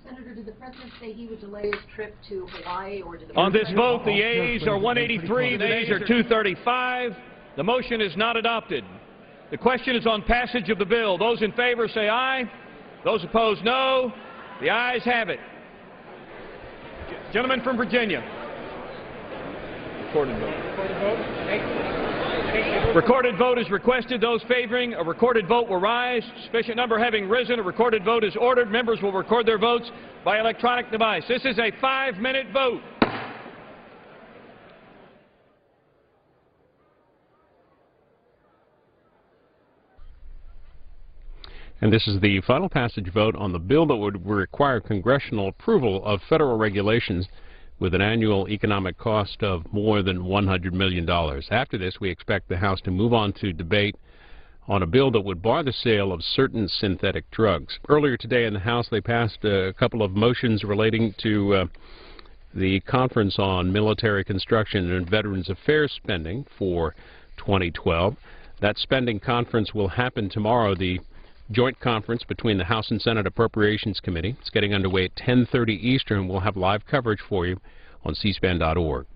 Senator, did the President say he would delay his trip to Hawaii, or did the On this vote, the ayes are 183, the nays are 235. The motion is not adopted. The question is on passage of the bill. Those in favor say aye. Those opposed, no. The ayes have it. Gentleman from Virginia. Recorded vote. Recorded vote is requested. Those favoring a recorded vote will rise. Sufficient number having risen, a recorded vote is ordered. Members will record their votes by electronic device. This is a 5-minute vote. And this is the final passage vote on the bill that would require congressional approval of federal regulations with an annual economic cost of more than $100 million. After this, we expect the House to move on to debate on a bill that would bar the sale of certain synthetic drugs. Earlier today in the House, they passed a couple of motions relating to the Conference on Military Construction and Veterans Affairs spending for 2012. That spending conference will happen tomorrow. The joint conference between the House and Senate Appropriations Committee. It's getting underway at 10:30 Eastern. We'll have live coverage for you on cspan.org.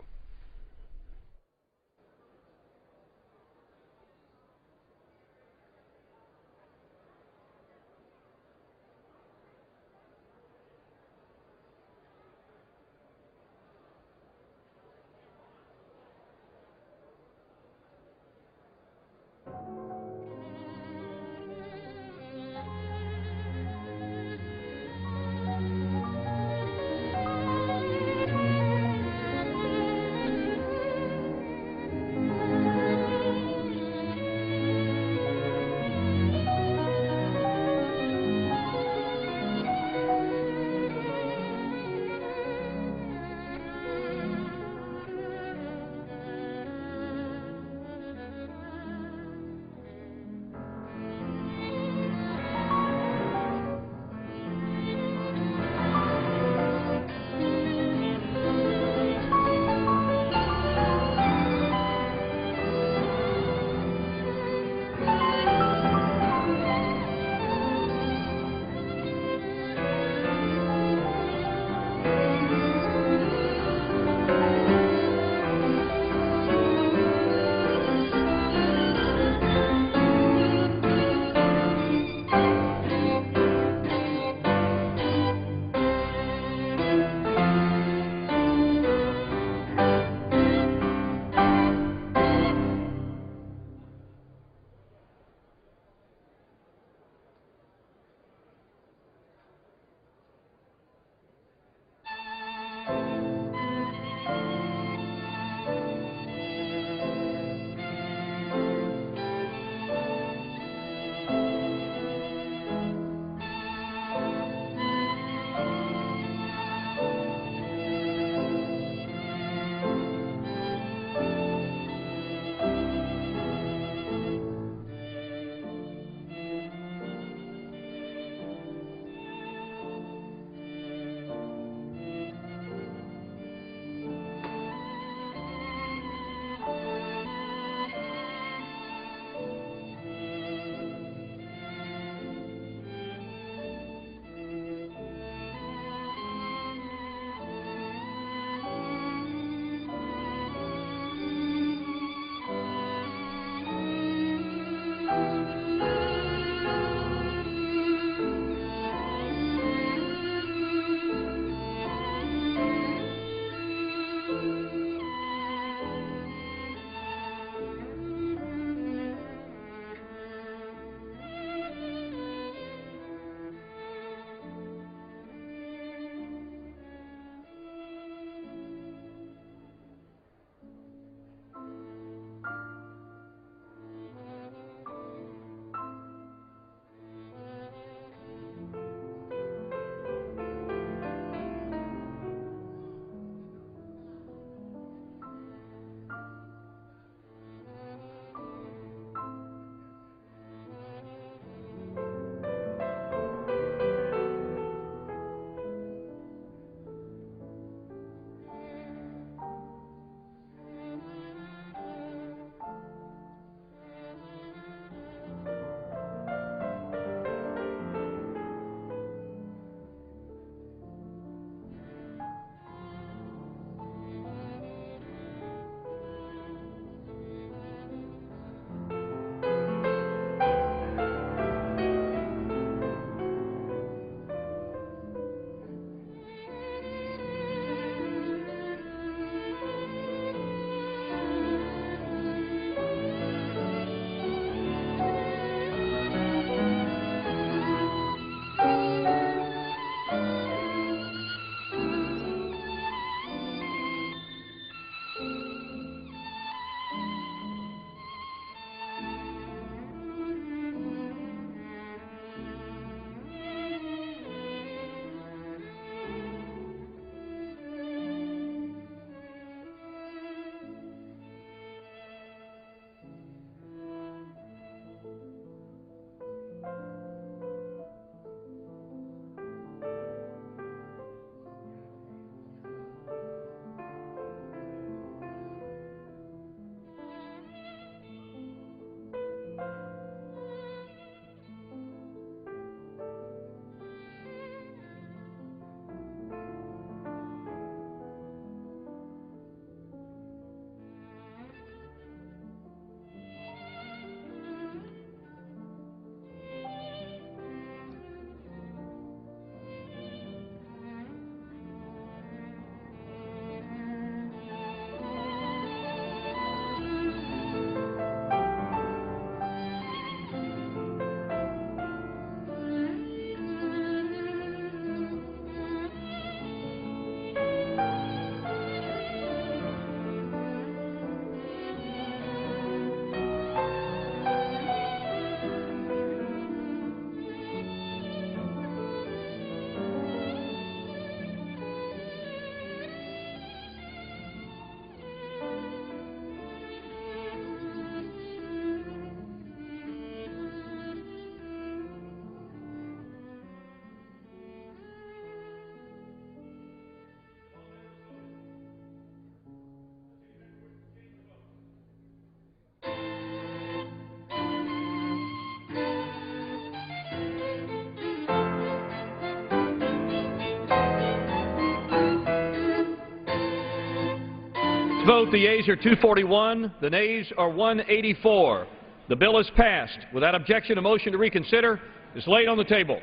vote, the yeas are 241, the nays are 184. The bill is passed. Without objection, a motion to reconsider is laid on the table.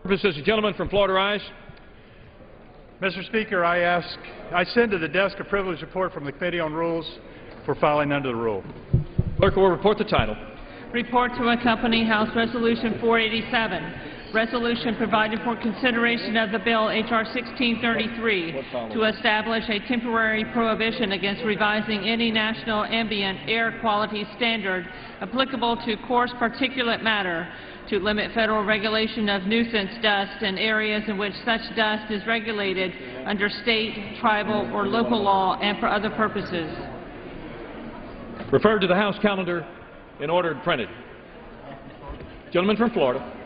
Purposes, the gentleman from Florida rise. Mr. Speaker, I send to the desk a privilege report from the Committee on Rules for filing under the rule. Clerk will report the title. Report to accompany House Resolution 487. Resolution providing for consideration of the bill H.R. 1633 to establish a temporary prohibition against revising any national ambient air quality standard applicable to coarse particulate matter, to limit federal regulation of nuisance dust in areas in which such dust is regulated under state, tribal, or local law, and for other purposes. Referred to the House calendar in order and printed. Gentleman from Florida.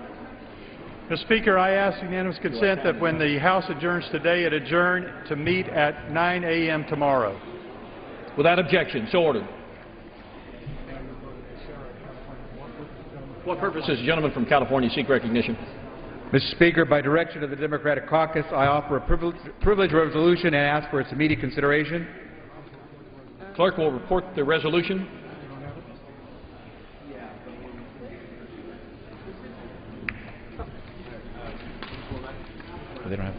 Mr. Speaker, I ask unanimous consent that when the House adjourns today, it adjourn to meet at 9 a.m. tomorrow. Without objection, so ordered. What purposes, gentleman from California, seek recognition? Mr. Speaker, by direction of the Democratic Caucus, I offer a privilege resolution and ask for its immediate consideration. Clerk will report the resolution. They don't have.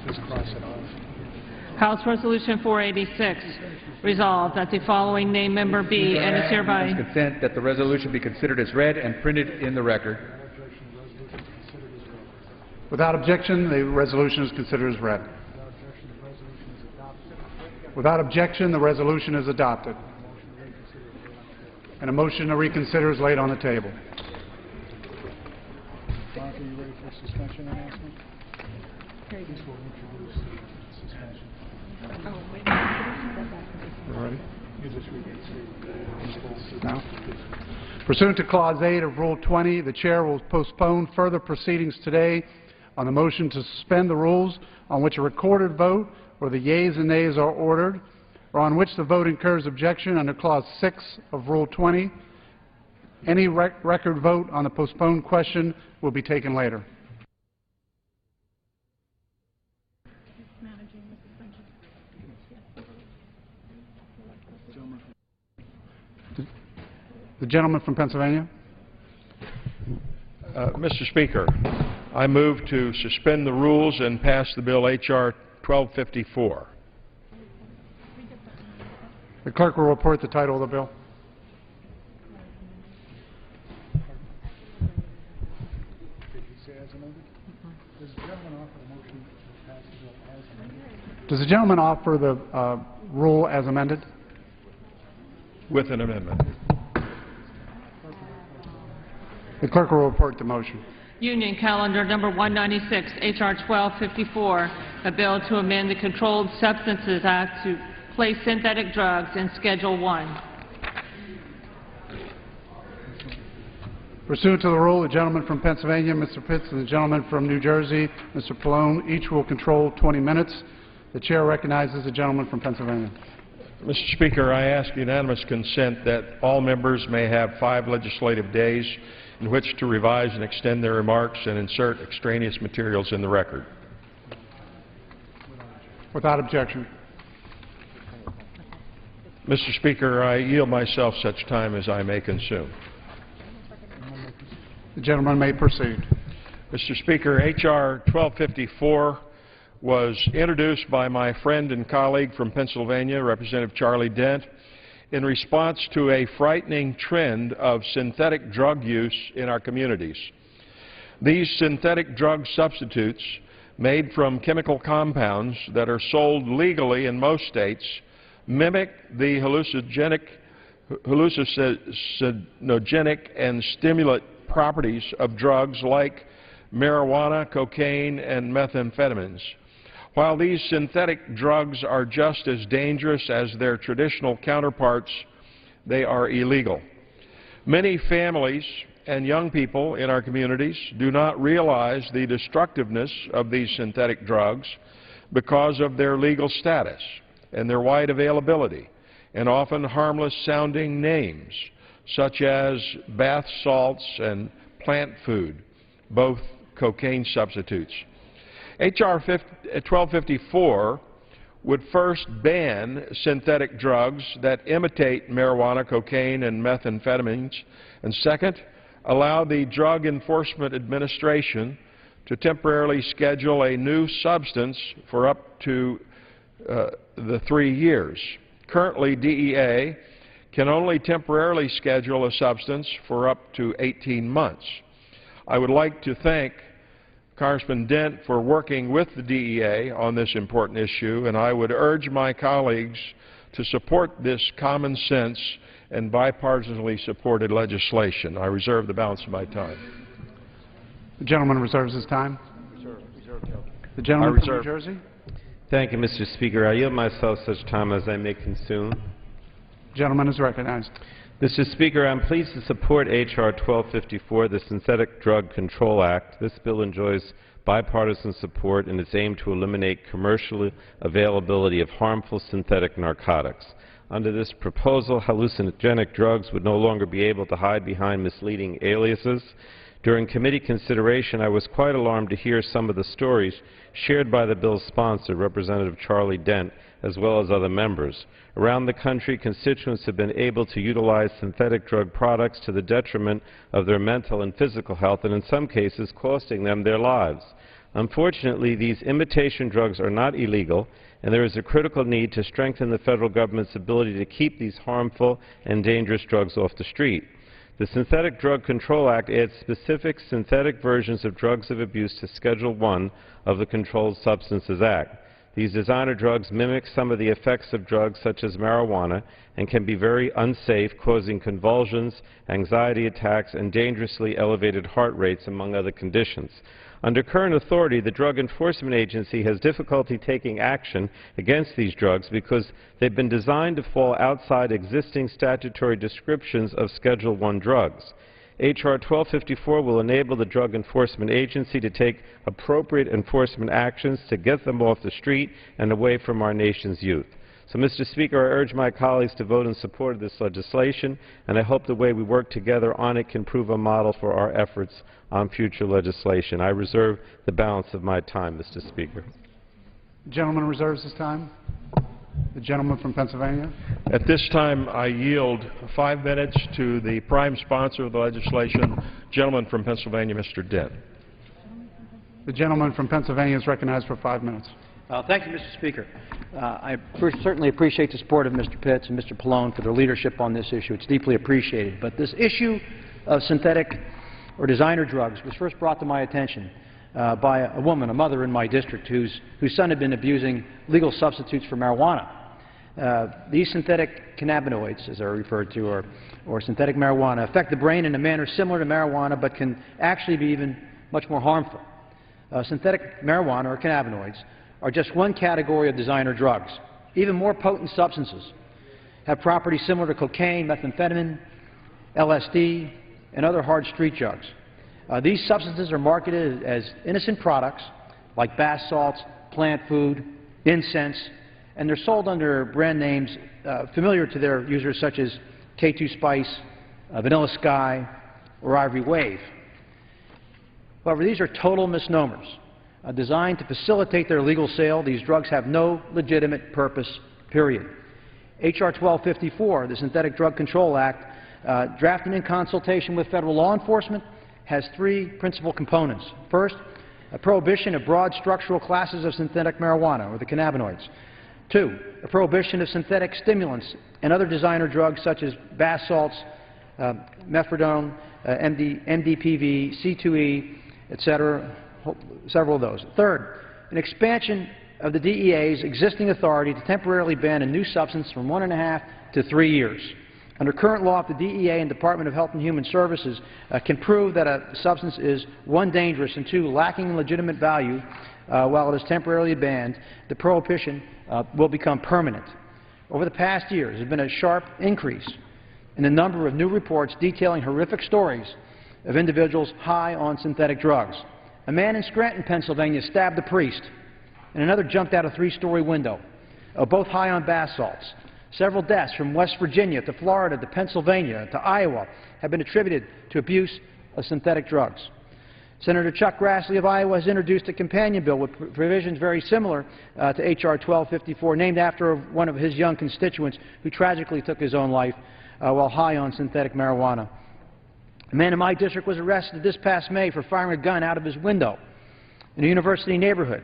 Just cross it off. House Resolution 486. Resolved that the following name member be and is hereby Consent that the resolution be considered as read and printed in the record. Without objection, the resolution is considered as read. Without objection, the resolution is adopted. And a motion to reconsider is laid on the table. Monica, you ready for a suspension announcement? This will introduce suspension. Ready? You just read it. No. Pursuant to Clause 8 of Rule 20, the Chair will postpone further proceedings today on the motion to suspend the rules on which a recorded vote or the yeas and nays are ordered, or on which the vote incurs objection under Clause 6 of Rule 20. Any record vote on the postponed question will be taken later. The gentleman from Pennsylvania. Mr. Speaker, I move to suspend the rules and pass the bill H.R. 1254. The clerk will report the title of the bill. Does the gentleman offer the rule as amended? With an amendment. The clerk will report the motion. Union Calendar Number 196, H.R. 1254, a bill to amend the Controlled Substances Act to place synthetic drugs in Schedule 1. Pursuant to the rule, the gentleman from Pennsylvania, Mr. Pitts, and the gentleman from New Jersey, Mr. Pallone, each will control 20 minutes. The Chair recognizes the gentleman from Pennsylvania. Mr. Speaker, I ask unanimous consent that all members may have 5 legislative days in which to revise and extend their remarks and insert extraneous materials in the record. Without objection. Mr. Speaker, I yield myself such time as I may consume. The gentleman may proceed. Mr. Speaker, H.R. 1254 was introduced by my friend and colleague from Pennsylvania, Representative Charlie Dent, in response to a frightening trend of synthetic drug use in our communities. These synthetic drug substitutes, made from chemical compounds that are sold legally in most states, mimic the hallucinogenic and stimulant properties of drugs like marijuana, cocaine, and methamphetamines. While these synthetic drugs are just as dangerous as their traditional counterparts, they are illegal. Many families and young people in our communities do not realize the destructiveness of these synthetic drugs because of their legal status and their wide availability and often harmless-sounding names, such as bath salts and plant food, both cocaine substitutes. H.R. 1254 would first ban synthetic drugs that imitate marijuana, cocaine, and methamphetamines, and second, allow the Drug Enforcement Administration to temporarily schedule a new substance for up to the 3 years. Currently, DEA can only temporarily schedule a substance for up to 18 months. I would like to thank Congressman Dent for working with the DEA on this important issue, and I would urge my colleagues to support this common sense and bipartisanly supported legislation. I reserve the balance of my time. The gentleman reserves his time. The gentleman from New Jersey. Thank you, Mr. Speaker. I yield myself such time as I may consume. The gentleman is recognized. Mr. Speaker, I'm pleased to support H.R. 1254, the Synthetic Drug Control Act. This bill enjoys bipartisan support in its aim to eliminate commercial availability of harmful synthetic narcotics. Under this proposal, hallucinogenic drugs would no longer be able to hide behind misleading aliases. During committee consideration, I was quite alarmed to hear some of the stories shared by the bill's sponsor, Representative Charlie Dent, as well as other members. Around the country, constituents have been able to utilize synthetic drug products to the detriment of their mental and physical health, and in some cases costing them their lives. Unfortunately, these imitation drugs are not illegal, and there is a critical need to strengthen the federal government's ability to keep these harmful and dangerous drugs off the street. The Synthetic Drug Control Act adds specific synthetic versions of drugs of abuse to Schedule I of the Controlled Substances Act. These designer drugs mimic some of the effects of drugs such as marijuana and can be very unsafe, causing convulsions, anxiety attacks, and dangerously elevated heart rates, among other conditions. Under current authority, the Drug Enforcement Agency has difficulty taking action against these drugs because they've been designed to fall outside existing statutory descriptions of Schedule I drugs. H.R. 1254 will enable the Drug Enforcement Agency to take appropriate enforcement actions to get them off the street and away from our nation's youth. So, Mr. Speaker, I urge my colleagues to vote in support of this legislation, and I hope the way we work together on it can prove a model for our efforts on future legislation. I reserve the balance of my time, Mr. Speaker. The gentleman reserves his time. The gentleman from Pennsylvania. At this time, I yield 5 minutes to the prime sponsor of the legislation, gentleman from Pennsylvania, Mr. Dent. The gentleman from Pennsylvania is recognized for 5 minutes. Thank you, Mr. Speaker. I certainly appreciate the support of Mr. Pitts and Mr. Pallone for their leadership on this issue. It's deeply appreciated. But this issue of synthetic or designer drugs was first brought to my attention by a woman, a mother in my district, whose son had been abusing legal substitutes for marijuana. These synthetic cannabinoids, as they're referred to, or synthetic marijuana, affect the brain in a manner similar to marijuana, but can actually be even much more harmful. Synthetic marijuana, or cannabinoids, are just one category of designer drugs. Even more potent substances have properties similar to cocaine, methamphetamine, LSD, and other hard street drugs. These substances are marketed as innocent products like bath salts, plant food, incense, and they're sold under brand names familiar to their users such as K2 Spice, Vanilla Sky, or Ivory Wave. However, these are total misnomers. Designed to facilitate their legal sale, these drugs have no legitimate purpose, period. H.R. 1254, the Synthetic Drug Control Act, drafted in consultation with federal law enforcement, has 3 principal components. First, a prohibition of broad structural classes of synthetic marijuana, or the cannabinoids. 2, a prohibition of synthetic stimulants and other designer drugs such as bath salts, methadone, MDPV, C2E, etc., several of those. Third, an expansion of the DEA's existing authority to temporarily ban a new substance from 1.5 to 3 years. Under current law, if the DEA and Department of Health and Human Services can prove that a substance is 1, dangerous, and 2, lacking in legitimate value while it is temporarily banned, the prohibition will become permanent. Over the past years, there has been a sharp increase in the number of new reports detailing horrific stories of individuals high on synthetic drugs. A man in Scranton, Pennsylvania stabbed a priest, and another jumped out a three-story window, both high on bath salts. Several deaths from West Virginia to Florida to Pennsylvania to Iowa have been attributed to abuse of synthetic drugs. Senator Chuck Grassley of Iowa has introduced a companion bill with provisions very similar to H.R. 1254, named after one of his young constituents who tragically took his own life while high on synthetic marijuana. A man in my district was arrested this past May for firing a gun out of his window in a university neighborhood.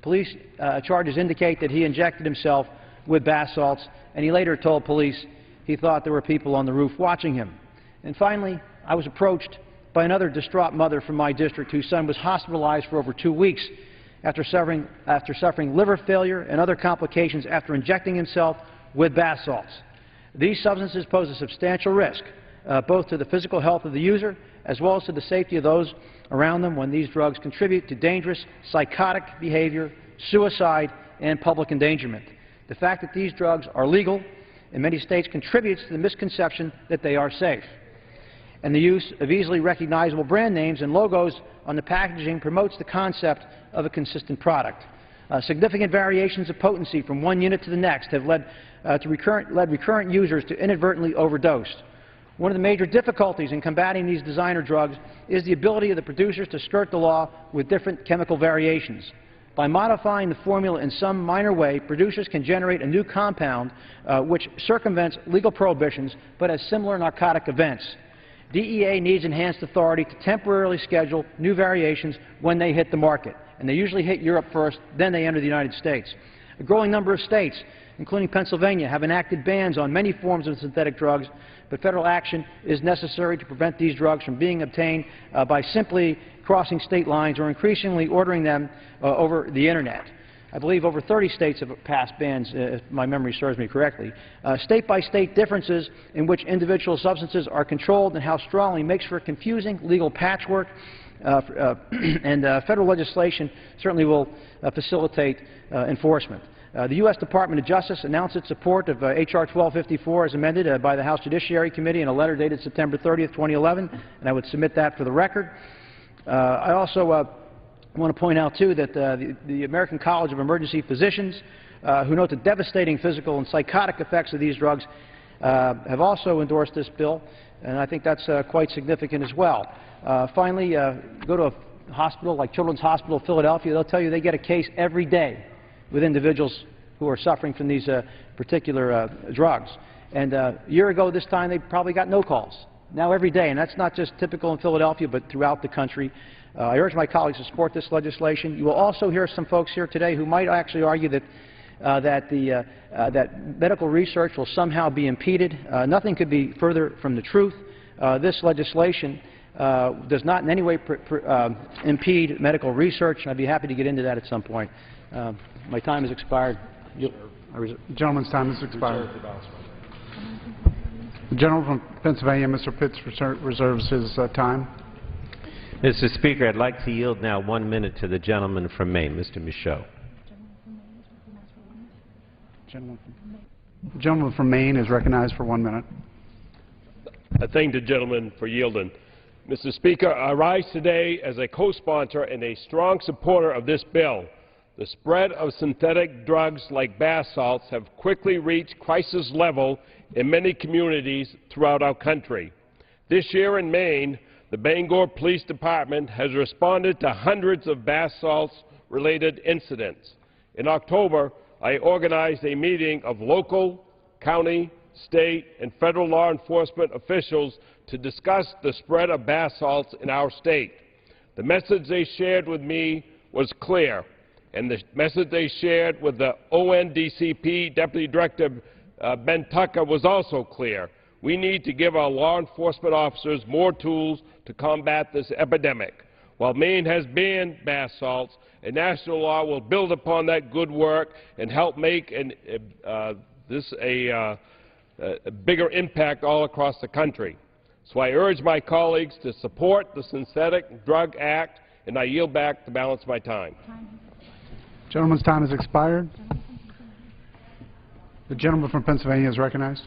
Police charges indicate that he injected himself with bath salts, and he later told police he thought there were people on the roof watching him. And finally, I was approached by another distraught mother from my district whose son was hospitalized for over 2 weeks after suffering liver failure and other complications after injecting himself with bath salts. These substances pose a substantial risk, both to the physical health of the user as well as to the safety of those around them when these drugs contribute to dangerous psychotic behavior, suicide, and public endangerment. The fact that these drugs are legal in many states contributes to the misconception that they are safe. And the use of easily recognizable brand names and logos on the packaging promotes the concept of a consistent product. Significant variations of potency from one unit to the next have led recurrent users to inadvertently overdose. One of the major difficulties in combating these designer drugs is the ability of the producers to skirt the law with different chemical variations. By modifying the formula in some minor way, producers can generate a new compound which circumvents legal prohibitions but has similar narcotic events. DEA needs enhanced authority to temporarily schedule new variations when they hit the market, and they usually hit Europe first, then they enter the United States. A growing number of states, including Pennsylvania, have enacted bans on many forms of synthetic drugs, but federal action is necessary to prevent these drugs from being obtained by simply crossing state lines or increasingly ordering them over the Internet. I believe over 30 states have passed bans, if my memory serves me correctly. State-by-state differences in which individual substances are controlled and how strongly makes for a confusing legal patchwork, and federal legislation certainly will facilitate enforcement. The U.S. Department of Justice announced its support of H.R. 1254 as amended by the House Judiciary Committee in a letter dated September 30th, 2011, and I would submit that for the record. I also want to point out, too, that the American College of Emergency Physicians, who note the devastating physical and psychotic effects of these drugs, have also endorsed this bill, and I think that's quite significant as well. Finally, go to a hospital like Children's Hospital of Philadelphia, they'll tell you they get a case every day with individuals who are suffering from these particular drugs. And a year ago this time they probably got no calls. Now every day, and that's not just typical in Philadelphia but throughout the country. I urge my colleagues to support this legislation. You will also hear some folks here today who might actually argue that that medical research will somehow be impeded. Nothing could be further from the truth. This legislation does not in any way impede medical research, and I'd be happy to get into that at some point. My time has expired. The gentleman's time has expired. The gentleman from Pennsylvania, Mr. Pitts, reserves his time. Mr. Speaker, I'd like to yield now 1 minute to the gentleman from Maine, Mr. Michaud. The gentleman from Maine is recognized for 1 minute. I thank the gentleman for yielding. Mr. Speaker, I rise today as a co-sponsor and a strong supporter of this bill. The spread of synthetic drugs like bath salts have quickly reached crisis level in many communities throughout our country. This year in Maine, the Bangor Police Department has responded to hundreds of bath salts-related incidents. In October, I organized a meeting of local, county, state, and federal law enforcement officials to discuss the spread of bath salts in our state. The message they shared with me was clear, and the message they shared with the ONDCP Deputy Director Ben Tucker was also clear. We need to give our law enforcement officers more tools to combat this epidemic. While Maine has banned bath salts, a national law will build upon that good work and help make this a bigger impact all across the country. So I urge my colleagues to support the Synthetic Drug Act, and I yield back the balance of my time. Gentleman's time has expired. The gentleman from Pennsylvania is recognized.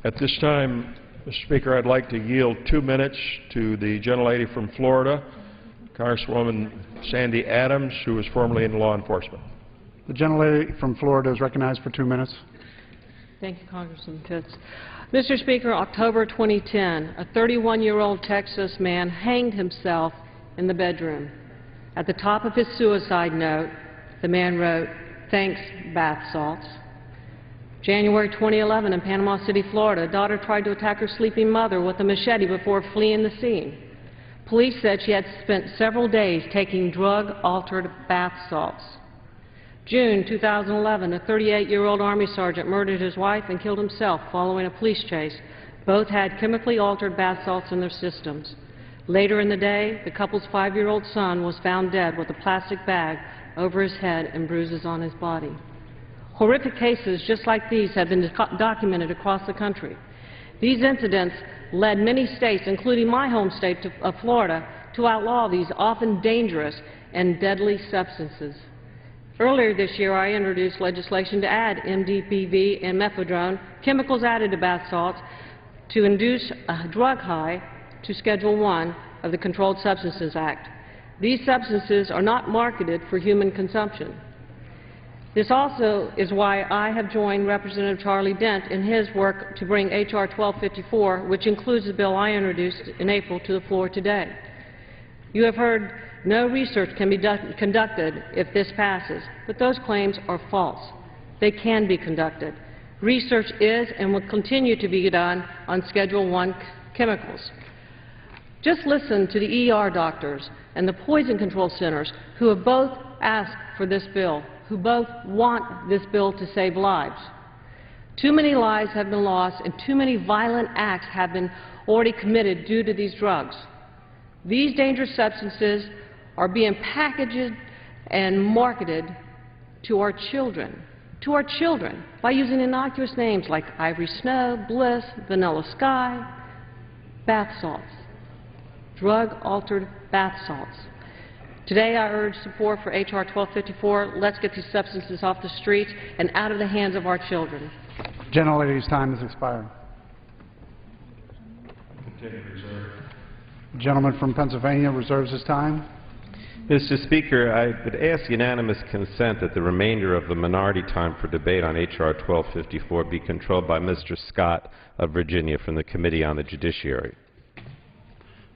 At this time, Mr. Speaker, I'd like to yield 2 minutes to the gentlelady from Florida, Congresswoman Sandy Adams, who was formerly in law enforcement. The gentlelady from Florida is recognized for 2 minutes. Thank you, Congressman Pitts. Mr. Speaker, October 2010, a 31-year-old Texas man hanged himself in the bedroom. At the top of his suicide note, the man wrote, "Thanks, bath salts." January 2011, in Panama City, Florida, a daughter tried to attack her sleeping mother with a machete before fleeing the scene. Police said she had spent several days taking drug-altered bath salts. June 2011, a 38-year-old Army sergeant murdered his wife and killed himself following a police chase. Both had chemically altered bath salts in their systems. Later in the day, the couple's 5-year-old son was found dead with a plastic bag over his head and bruises on his body. Horrific cases just like these have been documented across the country. These incidents led many states, including my home state of Florida, to outlaw these often dangerous and deadly substances. Earlier this year, I introduced legislation to add MDPV and methadone, chemicals added to bath salts, to induce a drug high to Schedule I of the Controlled Substances Act. These substances are not marketed for human consumption. This also is why I have joined Representative Charlie Dent in his work to bring H.R. 1254, which includes the bill I introduced in April, to the floor today. You have heard no research can be conducted if this passes, but those claims are false. They can be conducted. Research is and will continue to be done on Schedule I chemicals. Just listen to the ER doctors and the poison control centers who have both asked for this bill, who both want this bill to save lives. Too many lives have been lost and too many violent acts have been already committed due to these drugs. These dangerous substances are being packaged and marketed to our children, by using innocuous names like Ivory Snow, Bliss, Vanilla Sky, bath salts, drug-altered bath salts. Today I urge support for H.R. 1254. Let's get these substances off the streets and out of the hands of our children. Gentlelady's time has expired. The gentleman from Pennsylvania reserves his time. Mr. Speaker, I would ask unanimous consent that the remainder of the minority time for debate on H.R. 1254 be controlled by Mr. Scott of Virginia from the Committee on the Judiciary.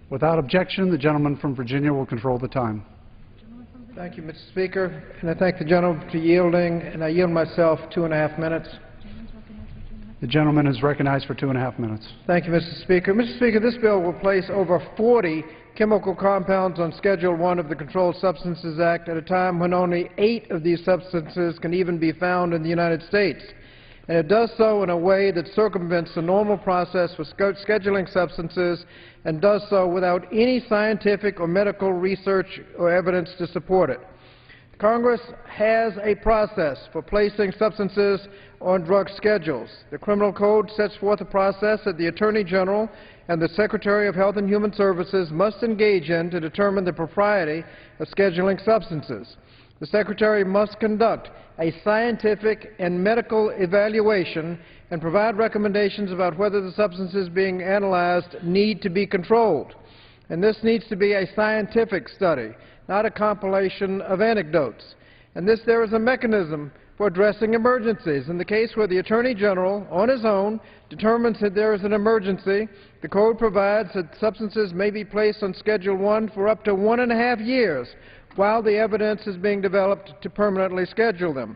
Without objection, the gentleman from Virginia will control the time. Thank you, Mr. Speaker, and I thank the gentleman for yielding, and I yield myself 2.5 minutes. The gentleman is recognized for 2.5 minutes. Thank you, Mr. Speaker. Mr. Speaker, this bill will place over 40 chemical compounds on Schedule I of the Controlled Substances Act at a time when only 8 of these substances can even be found in the United States. And it does so in a way that circumvents the normal process for scheduling substances and does so without any scientific or medical research or evidence to support it. Congress has a process for placing substances on drug schedules. The Criminal Code sets forth a process that the Attorney General and the Secretary of Health and Human Services must engage in to determine the propriety of scheduling substances. The Secretary must conduct a scientific and medical evaluation and provide recommendations about whether the substances being analyzed need to be controlled. And this needs to be a scientific study, not a compilation of anecdotes. And there is a mechanism for addressing emergencies. In the case where the Attorney General, on his own, determines that there is an emergency, the Code provides that substances may be placed on Schedule I for up to 1.5 years while the evidence is being developed to permanently schedule them.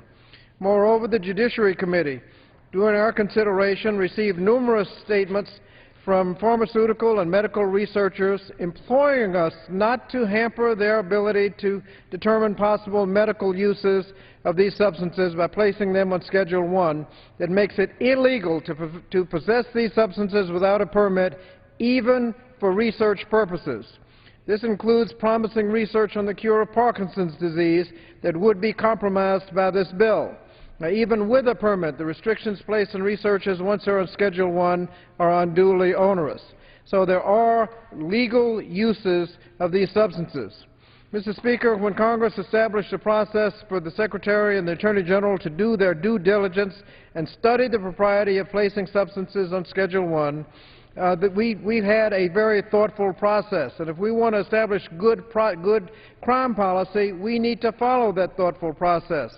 Moreover, the Judiciary Committee, during our consideration, received numerous statements from pharmaceutical and medical researchers imploring us not to hamper their ability to determine possible medical uses of these substances by placing them on Schedule I that makes it illegal to possess these substances without a permit, even for research purposes. This includes promising research on the cure of Parkinson's disease that would be compromised by this bill. Now, even with a permit, the restrictions placed on researchers once they're on Schedule I are unduly onerous. So there are legal uses of these substances. Mr. Speaker, when Congress established a process for the Secretary and the Attorney General to do their due diligence and study the propriety of placing substances on Schedule I, that we've had a very thoughtful process, and if we want to establish good crime policy, we need to follow that thoughtful process.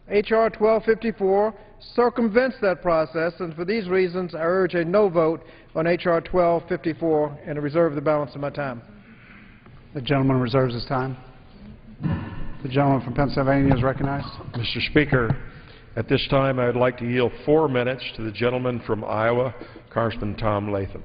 H.R. 1254 circumvents that process, and for these reasons, I urge a no vote on H.R. 1254 and to reserve the balance of my time. The gentleman reserves his time. The gentleman from Pennsylvania is recognized. Mr. Speaker, at this time I would like to yield 4 minutes to the gentleman from Iowa, Congressman Tom Latham.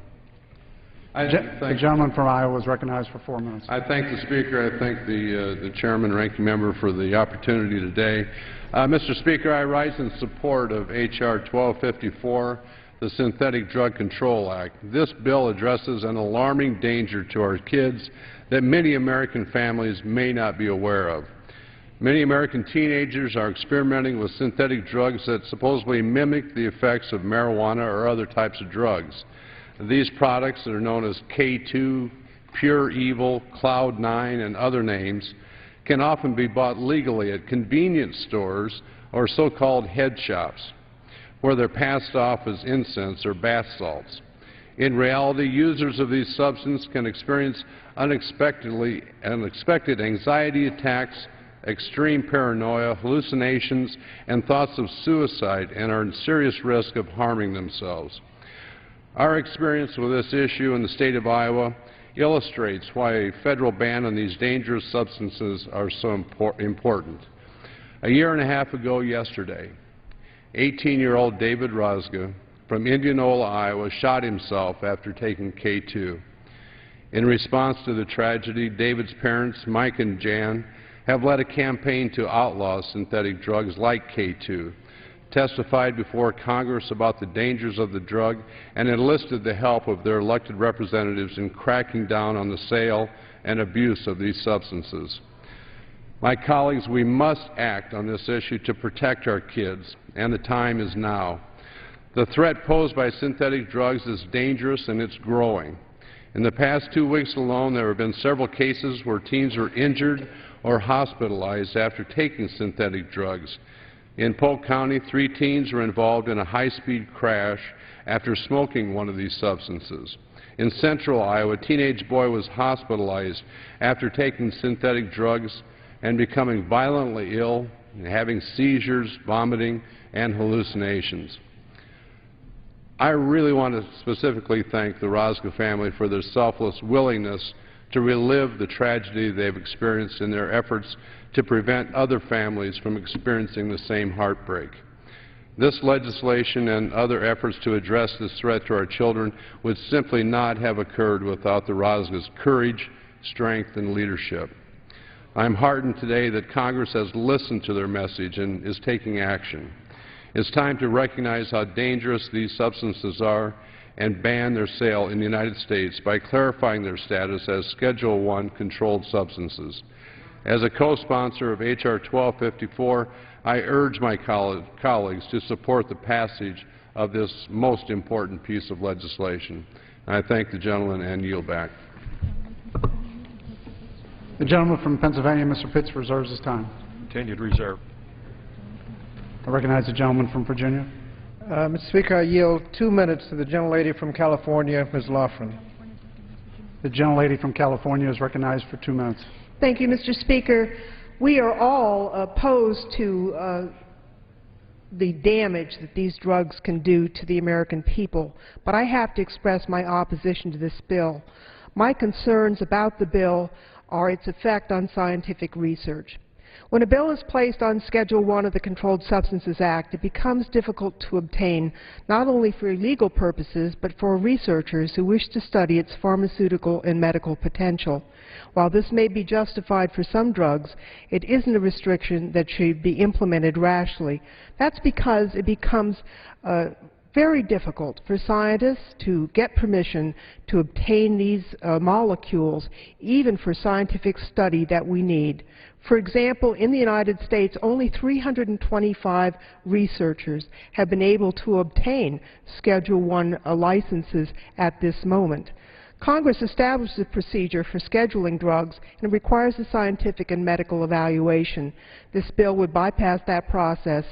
The gentleman from Iowa is recognized for 4 minutes. I thank the Speaker. I thank the Chairman and Ranking Member for the opportunity today. Mr. Speaker, I rise in support of H.R. 1254, the Synthetic Drug Control Act. This bill addresses an alarming danger to our kids that many American families may not be aware of. Many American teenagers are experimenting with synthetic drugs that supposedly mimic the effects of marijuana or other types of drugs. These products that are known as K2, Pure Evil, Cloud9, and other names can often be bought legally at convenience stores or so-called head shops, where they're passed off as incense or bath salts. In reality, users of these substances can experience unexpected anxiety attacks, extreme paranoia, hallucinations, and thoughts of suicide, and are in serious risk of harming themselves. Our experience with this issue in the state of Iowa illustrates why a federal ban on these dangerous substances are so important. A year and a half ago yesterday, 18-year-old David Rosga from Indianola, Iowa, shot himself after taking K2. In response to the tragedy, David's parents, Mike and Jan, have led a campaign to outlaw synthetic drugs like K2, testified before Congress about the dangers of the drug, and enlisted the help of their elected representatives in cracking down on the sale and abuse of these substances. My colleagues, we must act on this issue to protect our kids, and the time is now. The threat posed by synthetic drugs is dangerous, and it's growing. In the past 2 weeks alone, there have been several cases where teens were injured or hospitalized after taking synthetic drugs. In Polk County, 3 teens were involved in a high-speed crash after smoking one of these substances. In central Iowa, a teenage boy was hospitalized after taking synthetic drugs and becoming violently ill, having seizures, vomiting, and hallucinations. I really want to specifically thank the Rosga family for their selfless willingness to relive the tragedy they've experienced in their efforts to prevent other families from experiencing the same heartbreak. This legislation and other efforts to address this threat to our children would simply not have occurred without the Rosga's courage, strength, and leadership. I'm heartened today that Congress has listened to their message and is taking action. It's time to recognize how dangerous these substances are and ban their sale in the United States by clarifying their status as Schedule I controlled substances. As a co-sponsor of H.R. 1254, I urge my colleagues to support the passage of this most important piece of legislation. I thank the gentleman and yield back. The gentleman from Pennsylvania, Mr. Pitts, reserves his time. Continued reserve. I recognize the gentleman from Virginia. Mr. Speaker, I yield 2 minutes to the gentlelady from California, Ms. Loughran. The gentlelady from California is recognized for 2 minutes. Thank you, Mr. Speaker. We are all opposed to the damage that these drugs can do to the American people, but I have to express my opposition to this bill. My concerns about the bill are its effect on scientific research. When a bill is placed on Schedule I of the Controlled Substances Act, it becomes difficult to obtain, not only for legal purposes, but for researchers who wish to study its pharmaceutical and medical potential. While this may be justified for some drugs, it isn't a restriction that should be implemented rashly. That's because it becomes very difficult for scientists to get permission to obtain these molecules, even for scientific study that we need. For example, in the United States, only 325 researchers have been able to obtain Schedule I licenses at this moment. Congress established a procedure for scheduling drugs and requires a scientific and medical evaluation. This bill would bypass that process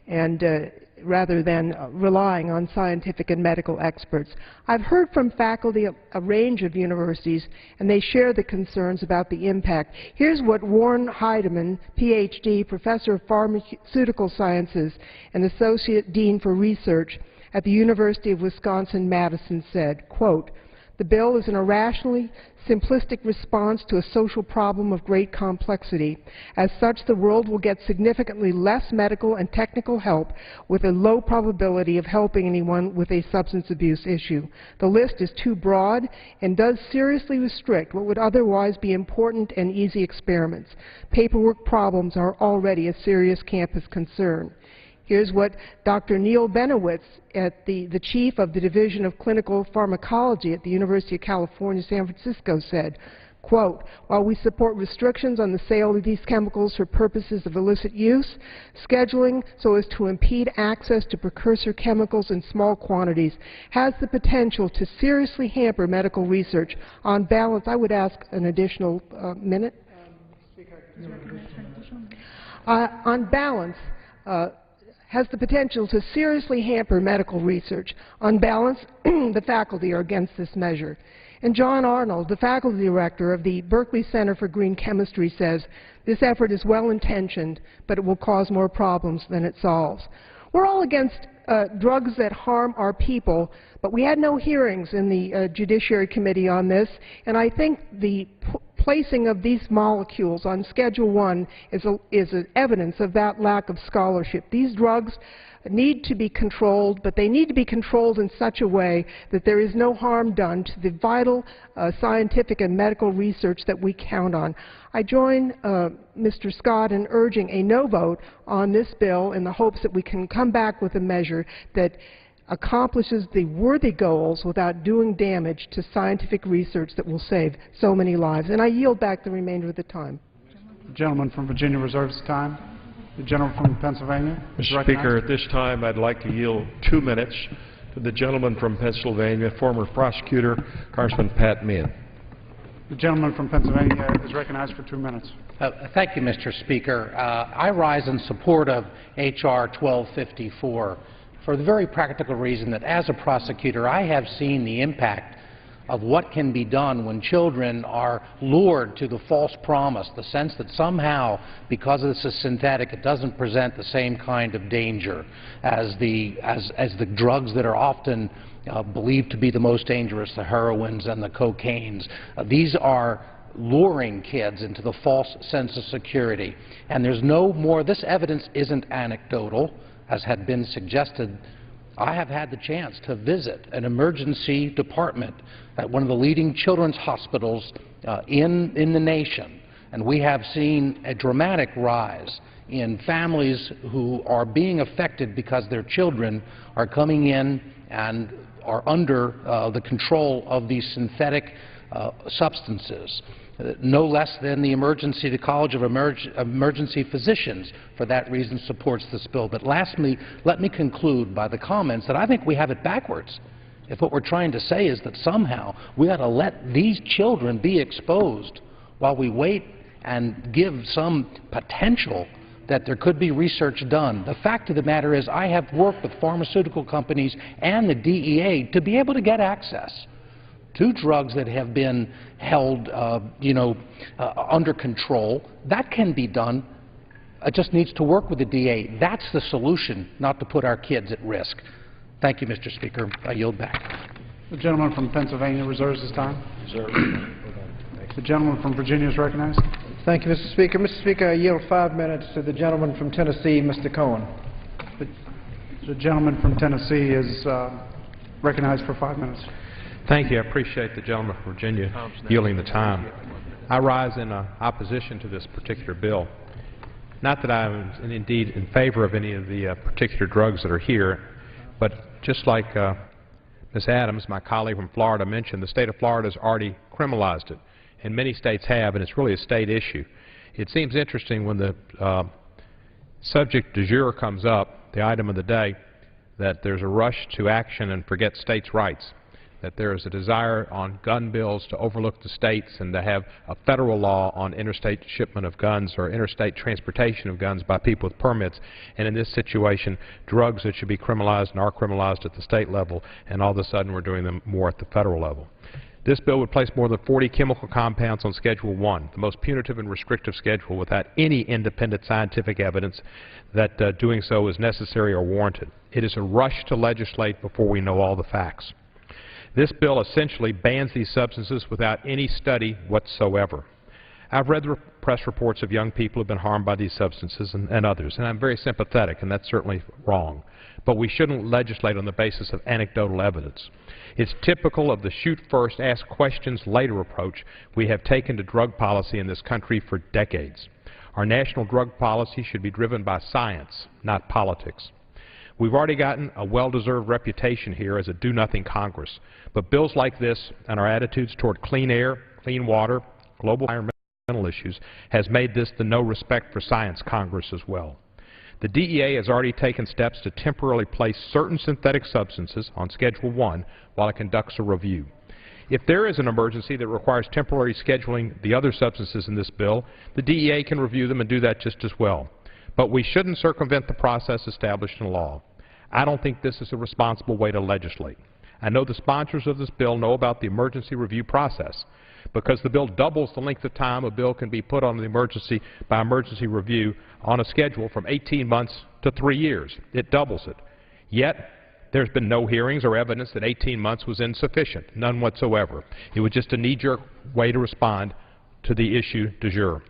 and rather than relying on scientific and medical experts. I've heard from faculty at a range of universities, and they share the concerns about the impact. Here's what Warren Heidemann, Ph.D., Professor of Pharmaceutical Sciences and Associate Dean for Research at the University of Wisconsin-Madison said, quote, "The bill is an irrationally simplistic response to a social problem of great complexity. As such, the world will get significantly less medical and technical help with a low probability of helping anyone with a substance abuse issue. The list is too broad and does seriously restrict what would otherwise be important and easy experiments. Paperwork problems are already a serious campus concern." Here's what Dr. Neil Benowitz, the chief of the Division of Clinical Pharmacology at the University of California, San Francisco, said, quote, "While we support restrictions on the sale of these chemicals for purposes of illicit use, scheduling so as to impede access to precursor chemicals in small quantities has the potential to seriously hamper medical research. On balance," I would ask an additional minute. On balance, has the potential to seriously hamper medical research. On balance, the faculty are against this measure. And John Arnold, the faculty director of the Berkeley Center for Green Chemistry, says, "This effort is well-intentioned, but it will cause more problems than it solves." We're all against drugs that harm our people, but we had no hearings in the Judiciary Committee on this, and I think the placing of these molecules on Schedule 1 is evidence of that lack of scholarship. These drugs need to be controlled, but they need to be controlled in such a way that there is no harm done to the vital scientific and medical research that we count on. I join Mr. Scott in urging a no vote on this bill in the hopes that we can come back with a measure that accomplishes the worthy goals without doing damage to scientific research that will save so many lives. And I yield back the remainder of the time. The gentleman from Virginia reserves time. The gentleman from Pennsylvania. Mr. Speaker, at this time I'd like to yield 2 minutes to the gentleman from Pennsylvania, former prosecutor, Congressman Pat Meehan. The gentleman from Pennsylvania is recognized for 2 minutes. Thank you, Mr. Speaker. I rise in support of H.R. 1254 for the very practical reason that as a prosecutor I have seen the impact of what can be done when children are lured to the false promise, the sense that somehow, because this is synthetic, it doesn't present the same kind of danger as the drugs that are often believed to be the most dangerous, the heroines and the cocaines. These are luring kids into the false sense of security. And there's no more, this evidence isn't anecdotal, as had been suggested. I have had the chance to visit an emergency department at one of the leading children's hospitals in the nation, and we have seen a dramatic rise in families who are being affected because their children are coming in and are under the control of these synthetic substances. No less than the College of Emergency Physicians, for that reason, supports this bill. But lastly, let me conclude by the comments that I think we have it backwards. If what we're trying to say is that somehow we ought to let these children be exposed while we wait and give some potential that there could be research done. The fact of the matter is I have worked with pharmaceutical companies and the DEA to be able to get access to drugs that have been held, under control. That can be done. It just needs to work with the DEA. That's the solution, not to put our kids at risk. Thank you, Mr. Speaker. I yield back. The gentleman from Pennsylvania reserves his time. The gentleman from Virginia is recognized. Thank you, Mr. Speaker. Mr. Speaker, I yield 5 minutes to the gentleman from Tennessee, Mr. Cohen. The gentleman from Tennessee is recognized for 5 minutes. Thank you. I appreciate the gentleman from Virginia yielding the time. I rise in opposition to this particular bill. Not that I'm indeed in favor of any of the particular drugs that are here, but just like Ms. Adams, my colleague from Florida, mentioned, the state of Florida has already criminalized it, and many states have, and it's really a state issue. It seems interesting when the subject du jour comes up, the item of the day, that there's a rush to action and forget states' rights. that there is a desire on gun bills to overlook the states and to have a federal law on interstate shipment of guns or interstate transportation of guns by people with permits, and in this situation, drugs that should be criminalized and are criminalized at the state level, and all of a sudden we're doing them more at the federal level. This bill would place more than 40 chemical compounds on Schedule 1, the most punitive and restrictive schedule, without any independent scientific evidence that doing so is necessary or warranted. It is a rush to legislate before we know all the facts. This bill essentially bans these substances without any study whatsoever. I've read the press reports of young people who have been harmed by these substances and others, and I'm very sympathetic, and that's certainly wrong. But we shouldn't legislate on the basis of anecdotal evidence. It's typical of the shoot first, ask questions later approach we have taken to drug policy in this country for decades. Our national drug policy should be driven by science, not politics. We've already gotten a well-deserved reputation here as a do-nothing Congress, but bills like this and our attitudes toward clean air, clean water, global environmental issues has made this the no respect for science Congress as well. The DEA has already taken steps to temporarily place certain synthetic substances on Schedule 1 while it conducts a review. If there is an emergency that requires temporary scheduling the other substances in this bill, the DEA can review them and do that just as well. But we shouldn't circumvent the process established in law. I don't think this is a responsible way to legislate. I know the sponsors of this bill know about the emergency review process, because the bill doubles the length of time a bill can be put on the emergency review on a schedule from 18 months to 3 years. It doubles it. Yet, there's been no hearings or evidence that 18 months was insufficient, none whatsoever. It was just a knee-jerk way to respond to the issue du jour.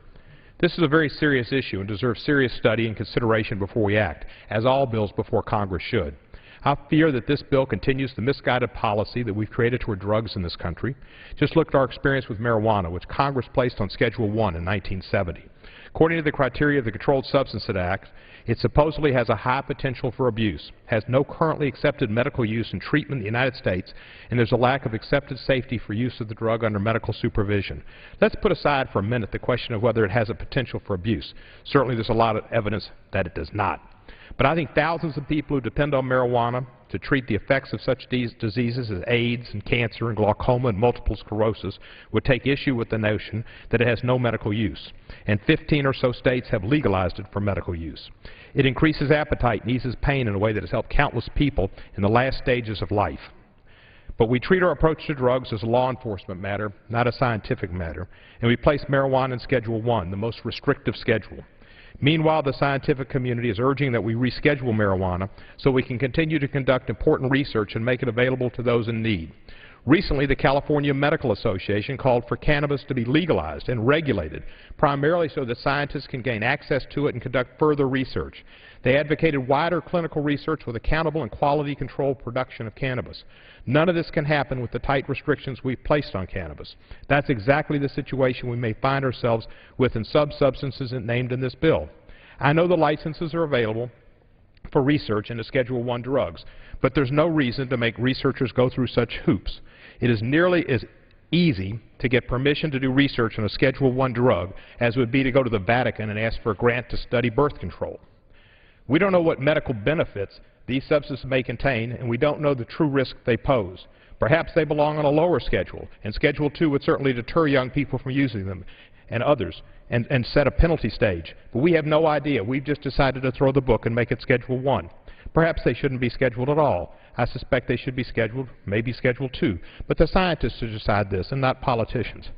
This is a very serious issue and deserves serious study and consideration before we act, as all bills before Congress should. I fear that this bill continues the misguided policy that we've created toward drugs in this country. Just look at our experience with marijuana, which Congress placed on Schedule 1 in 1970. According to the criteria of the Controlled Substances Act, it supposedly has a high potential for abuse, has no currently accepted medical use and treatment in the United States, and there's a lack of accepted safety for use of the drug under medical supervision. Let's put aside for a minute the question of whether it has a potential for abuse. Certainly there's a lot of evidence that it does not. But I think thousands of people who depend on marijuana to treat the effects of such diseases as AIDS and cancer and glaucoma and multiple sclerosis would take issue with the notion that it has no medical use. And 15 or so states have legalized it for medical use. It increases appetite and eases pain in a way that has helped countless people in the last stages of life. But we treat our approach to drugs as a law enforcement matter, not a scientific matter, and we place marijuana in Schedule 1, the most restrictive schedule. Meanwhile, the scientific community is urging that we reschedule marijuana so we can continue to conduct important research and make it available to those in need. Recently, the California Medical Association called for cannabis to be legalized and regulated, primarily so that scientists can gain access to it and conduct further research. They advocated wider clinical research with accountable and quality controlled production of cannabis. None of this can happen with the tight restrictions we've placed on cannabis. That's exactly the situation we may find ourselves with in substances named in this bill. I know the licenses are available for research into Schedule 1 drugs, but there's no reason to make researchers go through such hoops. It is nearly as easy to get permission to do research on a Schedule 1 drug as it would be to go to the Vatican and ask for a grant to study birth control. We don't know what medical benefits these substances may contain, and we don't know the true risk they pose. Perhaps they belong on a lower schedule, and Schedule 2 would certainly deter young people from using them and others and set a penalty stage. But we have no idea. We've just decided to throw the book and make it Schedule 1. Perhaps they shouldn't be scheduled at all. I suspect they should be scheduled, maybe Schedule 2. But the scientists should decide this, and not politicians.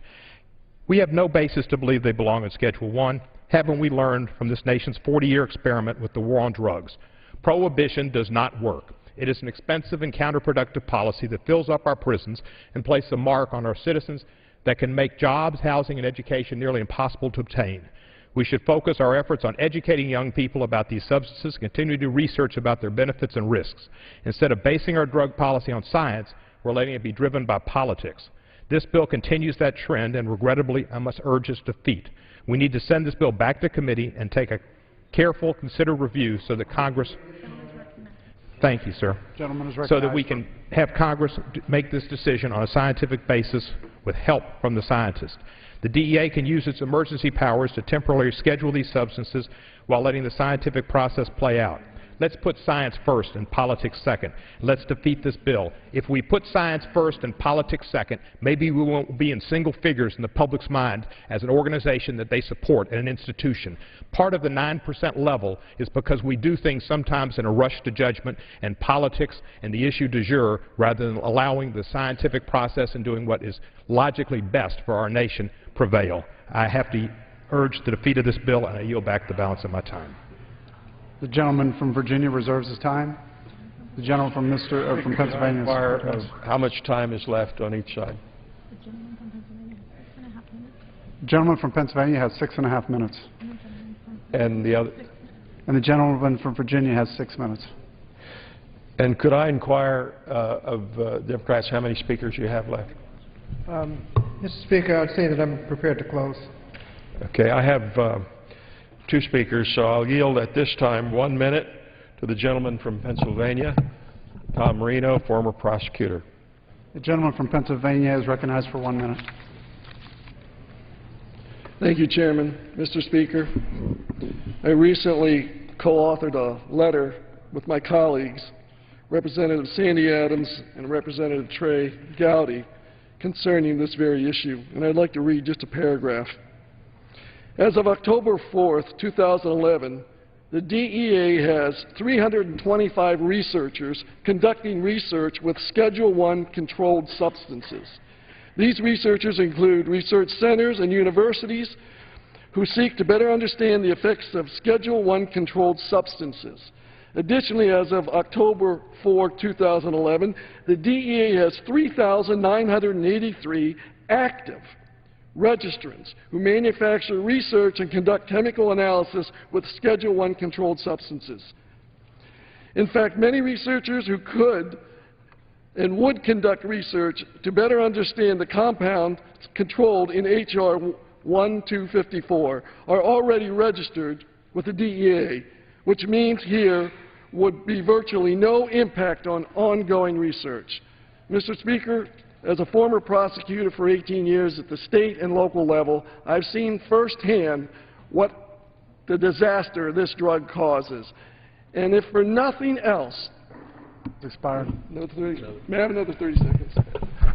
We have no basis to believe they belong in Schedule 1. Haven't we learned from this nation's 40-year experiment with the war on drugs? Prohibition does not work. It is an expensive and counterproductive policy that fills up our prisons and places a mark on our citizens that can make jobs, housing, and education nearly impossible to obtain. We should focus our efforts on educating young people about these substances, continue to do research about their benefits and risks. Instead of basing our drug policy on science, we're letting it be driven by politics. This bill continues that trend, and regrettably, I must urge its defeat. We need to send this bill back to committee and take a careful, considered review so that Congress... Thank you, sir. Gentleman is recognized. So that we can have Congress make this decision on a scientific basis with help from the scientists. The DEA can use its emergency powers to temporarily schedule these substances while letting the scientific process play out. Let's put science first and politics second. Let's defeat this bill. If we put science first and politics second, maybe we won't be in single figures in the public's mind as an organization that they support and an institution. Part of the 9% level is because we do things sometimes in a rush to judgment and politics and the issue du jour rather than allowing the scientific process and doing what is logically best for our nation prevail. I have to urge the defeat of this bill, and I yield back the balance of my time. The gentleman from Virginia reserves his time. The gentleman from Pennsylvania. Inquire of how much time is left on each side. The gentleman from Pennsylvania has 6.5 minutes. And the other. And the gentleman from Virginia has 6 minutes. And could I inquire of Democrats how many speakers you have left? Mr. Speaker, I would say that I'm prepared to close. Okay, I have 2 speakers, so I'll yield at this time 1 minute to the gentleman from Pennsylvania, Tom Marino, former prosecutor. The gentleman from Pennsylvania is recognized for 1 minute. Thank you, Chairman. Mr. Speaker, I recently co-authored a letter with my colleagues, Representative Sandy Adams and Representative Trey Gowdy, concerning this very issue, and I'd like to read just a paragraph. As of October 4th, 2011, the DEA has 325 researchers conducting research with Schedule I controlled substances. These researchers include research centers and universities who seek to better understand the effects of Schedule I controlled substances. Additionally, as of October 4, 2011, the DEA has 3,983 active registrants who manufacture, research, and conduct chemical analysis with Schedule I controlled substances. In fact, many researchers who could and would conduct research to better understand the compound controlled in H.R. 1254 are already registered with the DEA, which means here would be virtually no impact on ongoing research. Mr. Speaker, as a former prosecutor for 18 years at the state and local level, I've seen firsthand what the disaster this drug causes. And if for nothing else, expired. May I have another 30 seconds?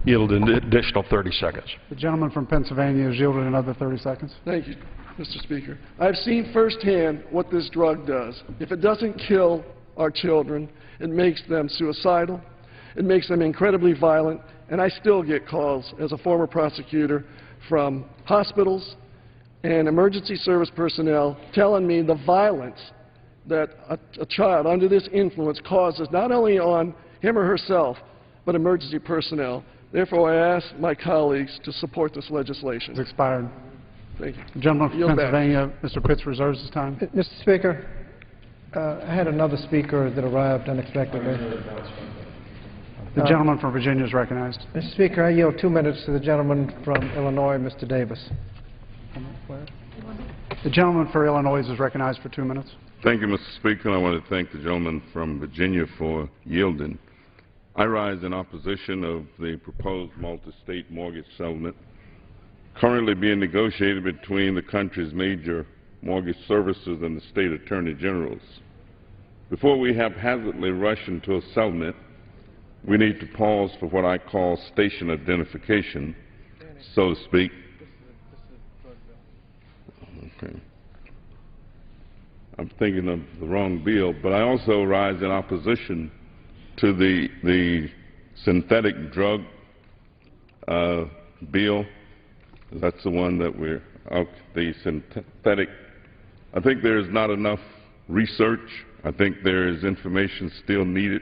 Yield an additional 30 seconds. The gentleman from Pennsylvania has yielded another 30 seconds. Thank you, Mr. Speaker. I've seen firsthand what this drug does. If it doesn't kill our children, it makes them suicidal, it makes them incredibly violent, and I still get calls as a former prosecutor from hospitals and emergency service personnel telling me the violence that a child under this influence causes not only on him or herself, but emergency personnel. Therefore, I ask my colleagues to support this legislation. It's expired. Thank you. The gentleman from Pennsylvania, Mr. Pitts, reserves his time. Mr. Speaker, I had another speaker that arrived unexpectedly. The gentleman from Virginia is recognized. Mr. Speaker, I yield 2 minutes to the gentleman from Illinois, Mr. Davis. The gentleman for Illinois is recognized for 2 minutes. Thank you, Mr. Speaker. I want to thank the gentleman from Virginia for yielding. I rise in opposition of the proposed multi-state mortgage settlement currently being negotiated between the country's major mortgage servicers and the state attorney generals. Before we haphazardly rush into a settlement, we need to pause for what I call station identification, so to speak. Okay. I'm thinking of the wrong bill, but I also rise in opposition to the synthetic drug bill. That's the one that we're the synthetic. I think there is not enough research. I think there is information still needed.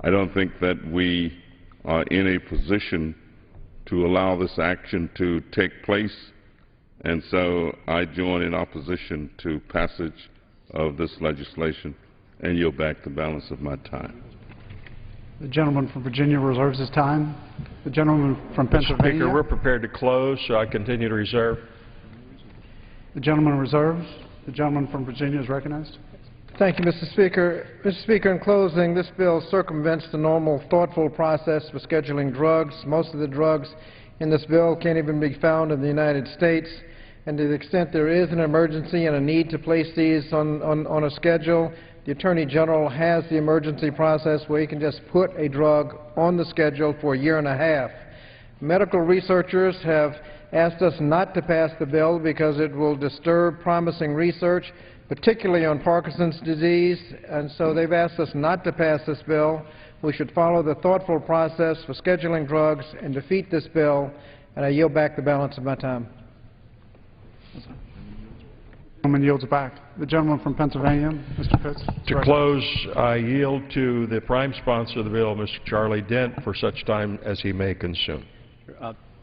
I don't think that we are in a position to allow this action to take place, and so I join in opposition to passage of this legislation and yield back the balance of my time. The gentleman from Virginia reserves his time. The gentleman from Pennsylvania. Speaker, we're prepared to close, so I continue to reserve. The gentleman reserves. The gentleman from Virginia is recognized. Thank you, Mr. Speaker. Mr. Speaker, in closing, this bill circumvents the normal, thoughtful process for scheduling drugs. Most of the drugs in this bill can't even be found in the United States. And to the extent there is an emergency and a need to place these on a schedule, the Attorney General has the emergency process where he can just put a drug on the schedule for a year and a half. Medical researchers have asked us not to pass the bill because it will disturb promising research, particularly on Parkinson's disease, and so they've asked us not to pass this bill. We should follow the thoughtful process for scheduling drugs and defeat this bill, and I yield back the balance of my time. The gentleman yields back. The gentleman from Pennsylvania, Mr. Pitts. To close, I yield to the prime sponsor of the bill, Mr. Charlie Dent, for such time as he may consume.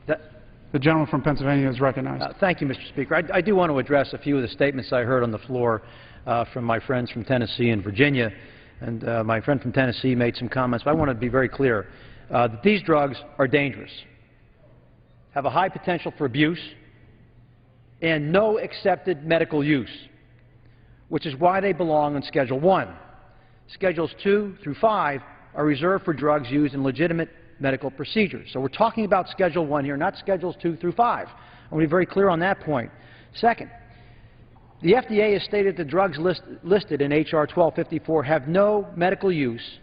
The gentleman from Pennsylvania is recognized. Thank you, Mr. Speaker. I do want to address a few of the statements I heard on the floor from my friends from Tennessee and Virginia. And my friend from Tennessee made some comments, but I want to be very clear that these drugs are dangerous, have a high potential for abuse, and no accepted medical use, which is why they belong on Schedule 1. Schedules 2 through 5 are reserved for drugs used in legitimate medical procedures. So we're talking about Schedule 1 here, not Schedules 2 through 5. I want to be very clear on that point. Second, the FDA has stated the drugs listed in H.R. 1254 have no medical use,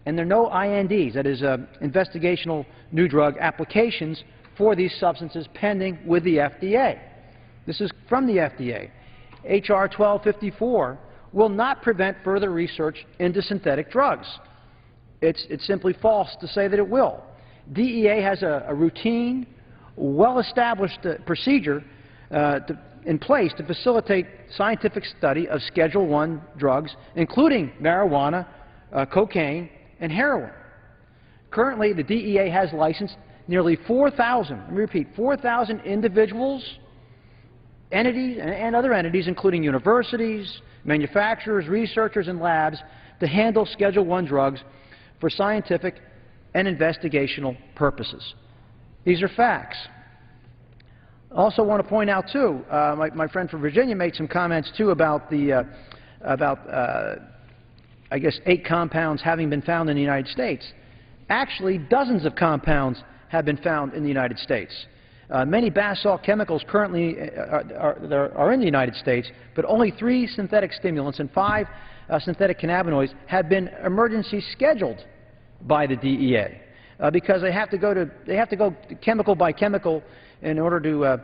and there are no INDs, that is, investigational new drug applications for these substances pending with the FDA. This is from the FDA. H.R. 1254 will not prevent further research into synthetic drugs. It's simply false to say that it will. DEA has a routine, well-established procedure in place to facilitate scientific study of Schedule I drugs, including marijuana, cocaine, and heroin. Currently, the DEA has licensed nearly 4,000, let me repeat, 4,000 individuals, entities, and other entities, including universities, manufacturers, researchers, and labs, to handle Schedule I drugs for scientific and investigational purposes. These are facts. I also want to point out, too, my friend from Virginia made some comments, too, about I guess, 8 compounds having been found in the United States. Actually, dozens of compounds have been found in the United States. Many basalt chemicals currently are in the United States, but only 3 synthetic stimulants and 5 synthetic cannabinoids have been emergency scheduled by the DEA because they have to go chemical by chemical in order to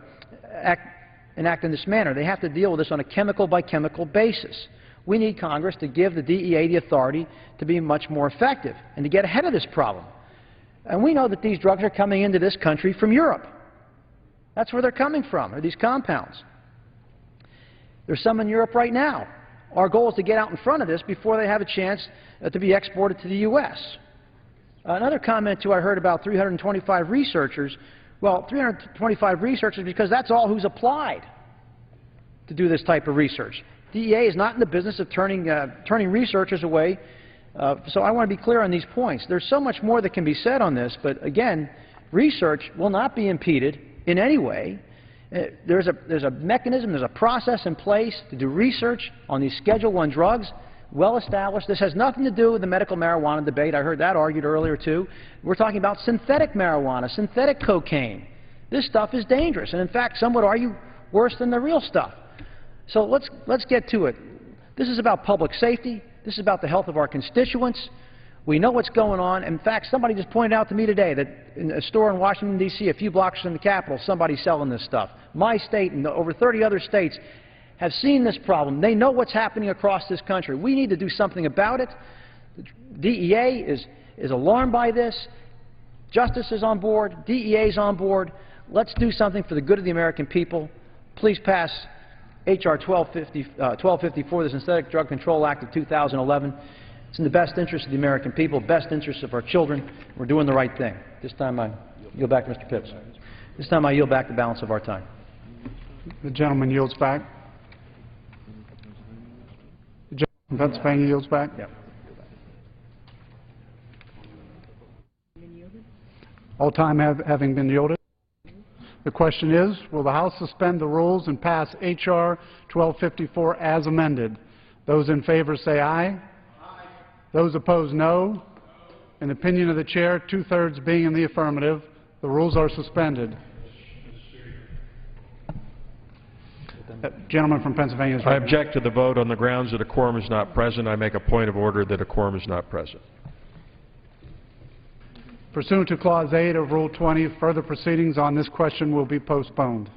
enact in this manner. They have to deal with this on a chemical by chemical basis. We need Congress to give the DEA the authority to be much more effective and to get ahead of this problem. And we know that these drugs are coming into this country from Europe. That's where they're coming from, are these compounds. There's some in Europe right now. Our goal is to get out in front of this before they have a chance to be exported to the U.S. Another comment, too, I heard about 325 researchers. Well, 325 researchers because that's all who's applied to do this type of research. DEA is not in the business of turning researchers away. So I want to be clear on these points. There's so much more that can be said on this, but again, research will not be impeded in any way. There's a mechanism, there's a process in place to do research on these Schedule I drugs, well established. This has nothing to do with the medical marijuana debate. I heard that argued earlier too. We're talking about synthetic marijuana, synthetic cocaine. This stuff is dangerous, and in fact, some would argue worse than the real stuff. So let's get to it. This is about public safety. This is about the health of our constituents. We know what's going on. In fact, somebody just pointed out to me today that in a store in Washington, D.C., a few blocks from the Capitol, somebody's selling this stuff. My state and over 30 other states have seen this problem. They know what's happening across this country. We need to do something about it. The DEA is alarmed by this. Justice is on board. DEA is on board. Let's do something for the good of the American people. Please pass H.R. 1254, the Synthetic Drug Control Act of 2011. It's in the best interest of the American people, best interest of our children. We're doing the right thing. This time I yield back to Mr. Pitts. This time I yield back the balance of our time. The gentleman yields back. The gentleman from Pennsylvania yields back. Yep. All time having been yielded. The question is, will the House suspend the rules and pass H.R. 1254 as amended? Those in favor say aye. Those opposed, no. In the opinion of the Chair, 2/3 being in the affirmative, the rules are suspended. Gentleman from Pennsylvania is I recognized. object to the vote on the grounds that a quorum is not present. I make a point of order that a quorum is not present. Pursuant to Clause 8 of Rule 20, further proceedings on this question will be postponed.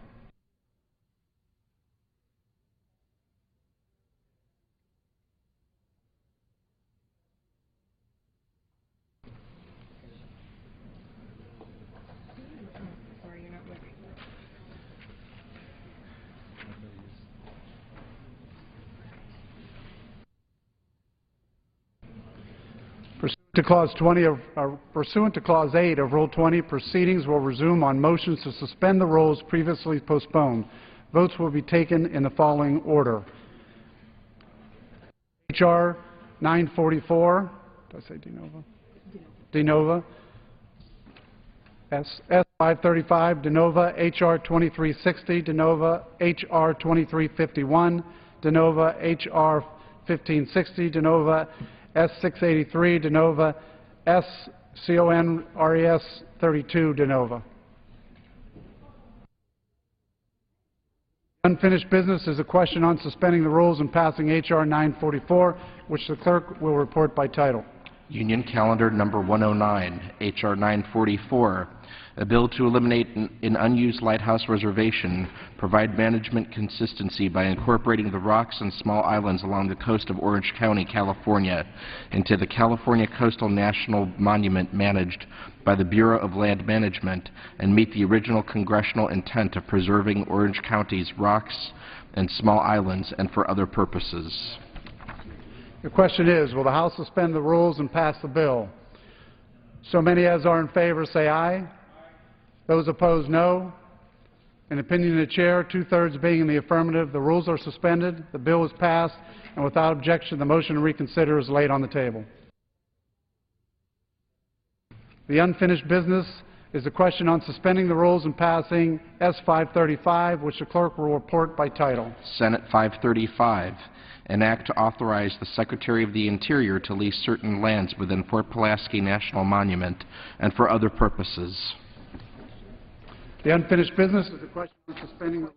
Pursuant to Clause 8 of Rule 20, proceedings will resume on motions to suspend the rules previously postponed. Votes will be taken in the following order. H.R. 944, did I say de novo? De novo. S 535, de novo. H.R. 2360, de novo. H.R. 2351, de novo. H.R. 1560, de novo. S 683, de novo. S CONRES 32, de novo. Unfinished business is a question on suspending the rules and passing H.R. 944, which the clerk will report by title. Union Calendar Number 109, H.R. 944, a bill to eliminate an unused lighthouse reservation, provide management consistency by incorporating the rocks and small islands along the coast of Orange County, California, into the California Coastal National Monument managed by the Bureau of Land Management, and meet the original congressional intent of preserving Orange County's rocks and small islands and for other purposes. The question is, will the House suspend the rules and pass the bill? So many as are in favor say aye. Those opposed, no. In opinion of the Chair, two-thirds being in the affirmative, the rules are suspended, the bill is passed, and without objection, the motion to reconsider is laid on the table. The unfinished business is the question on suspending the rules and passing S 535, which the clerk will report by title. Senate 535, an act to authorize the Secretary of the Interior to lease certain lands within Fort Pulaski National Monument and for other purposes. The unfinished business is the question on suspending the rules.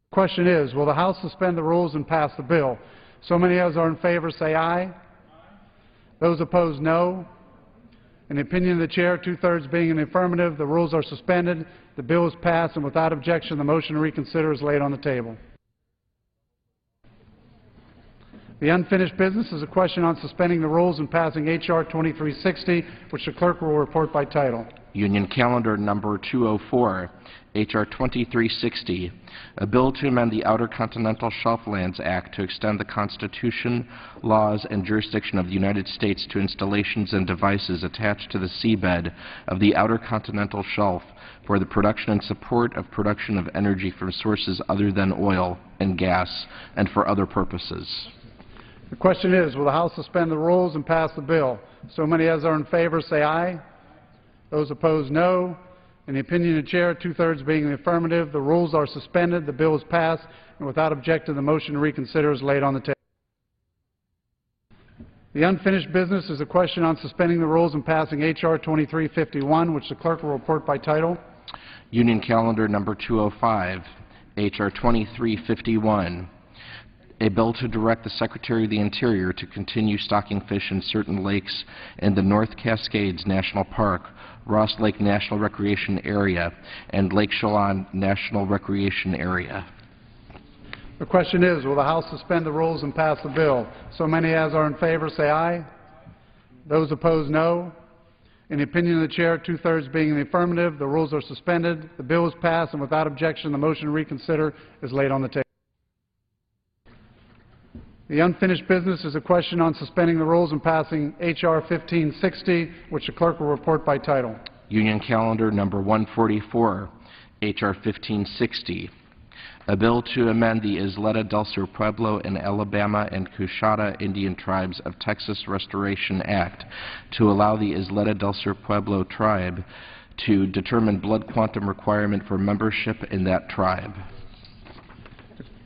The question is, will the House suspend the rules and pass the bill? So many as are in favor say aye. Those opposed, no. In the opinion of the Chair, two-thirds being in the affirmative, the rules are suspended, the bill is passed, and without objection, the motion to reconsider is laid on the table. The unfinished business is a question on suspending the rules and passing H.R. 2360, which the clerk will report by title. Union Calendar Number 204, H.R. 2360, a bill to amend the Outer Continental Shelf Lands Act to extend the Constitution, laws, and jurisdiction of the United States to installations and devices attached to the seabed of the Outer Continental Shelf for the production and support of production of energy from sources other than oil and gas and for other purposes. The question is, will the House suspend the rules and pass the bill? So many as are in favor say aye. Those opposed, no. In the opinion of the Chair, two-thirds being in the affirmative, the rules are suspended, the bill is passed, and without objection, the motion to reconsider is laid on the table. The unfinished business is a question on suspending the rules and passing H.R. 2351, which the clerk will report by title. Union Calendar Number 205, H.R. 2351, a bill to direct the Secretary of the Interior to continue stocking fish in certain lakes in the North Cascades National Park, Ross Lake National Recreation Area, and Lake Chelan National Recreation Area. The question is, will the House suspend the rules and pass the bill? So many as are in favor say aye. Those opposed, no. In the opinion of the Chair, two-thirds being in the affirmative, the rules are suspended, the bill is passed, and without objection, the motion to reconsider is laid on the table. The unfinished business is a question on suspending the rules and passing H.R. 1560, which the clerk will report by title. Union Calendar Number 144, H.R. 1560, a bill to amend the Isleta del Sur Pueblo and Alabama and Coushatta Indian Tribes of Texas Restoration Act to allow the Isleta del Sur Pueblo tribe to determine blood quantum requirement for membership in that tribe.